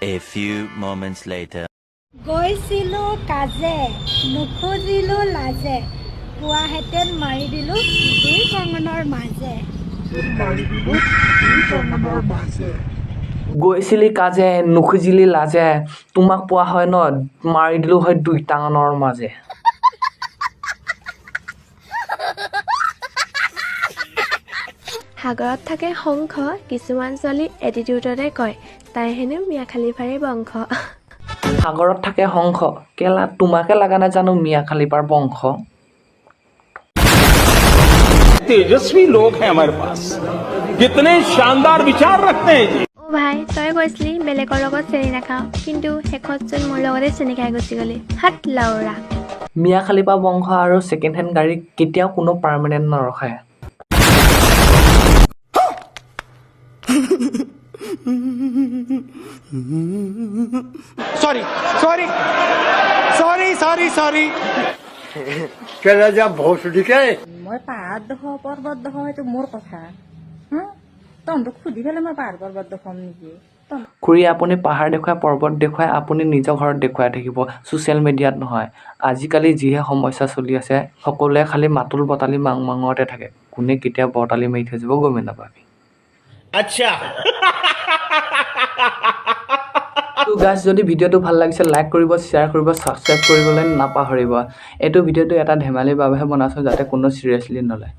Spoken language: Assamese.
A few moments later. গৈছিলো কাজে নুখুজিলো লাজে পুৱা হেতেন মাৰি দিলো দুই কঙনৰ মাজে গৈছিলি কাজে নুখুজিলি লাজে তোমাক পোৱা হয় ন মাৰি দিলো হয় দুই টাঙনৰ মাজে সাগৰত থাকে শংখ কিছুমান ছোৱালী এটিটিউডতে কয় তাই হেনো মিয়া খালিফাৰে বংশ সাগৰত থাকে শংখ কেলা তোমাকে লাগা না জানো মিয়া খালিফাৰ বংশ तेजस्वी लोग हैं हमारे पास कितने शानदार विचार रखते हैं जी অ ভাই তই কৈছিলি বেলেগৰ লগত চেনি নাখাওঁ কিন্তু শেষত চোন মোৰ লগতে চেনি খাই গুচি গলি হাত লাউৰা মিয়া খালিফা বংশ আৰু ছেকেণ্ড হেণ্ড গাড়ী কেতিয়াও কোনো পাৰ্মানেণ্ট নৰখায় सॉरी কেলা যা ভৌসুটিকে মই পাহাৰ দেখো পৰ্বত দেখো সেইটো মোৰ কথা তহঁতক সুধি পেলাই মই পাহাৰ পৰ্বত দেখাম নেকি খুৰী আপুনি পাহাৰ দেখুৱাই পৰ্বত দেখুৱাই আপুনি নিজৰ ঘৰত দেখুৱাই থাকিব ছ'চিয়েল মিডিয়াত নহয় আজিকালি যিহে সমস্যা চলি আছে সকলোৱে খালি মাতুল বটালি মাংমাঙতে থাকে কোনে কেতিয়া বটালি মাৰি থৈ যাব গমে নাপাবি अच्छा গাইজ যদি ভিডিঅ'টো ভাল লাগিছে লাইক কৰিব শ্বেয়াৰ কৰিব ছাবস্ক্ৰাইব কৰিবলৈ নাপাহৰিব এইটো ভিডিঅ'টো এটা ধেমালিৰ বাবেহে বনাইছোঁ যাতে কোনো চিৰিয়াছলি নলয়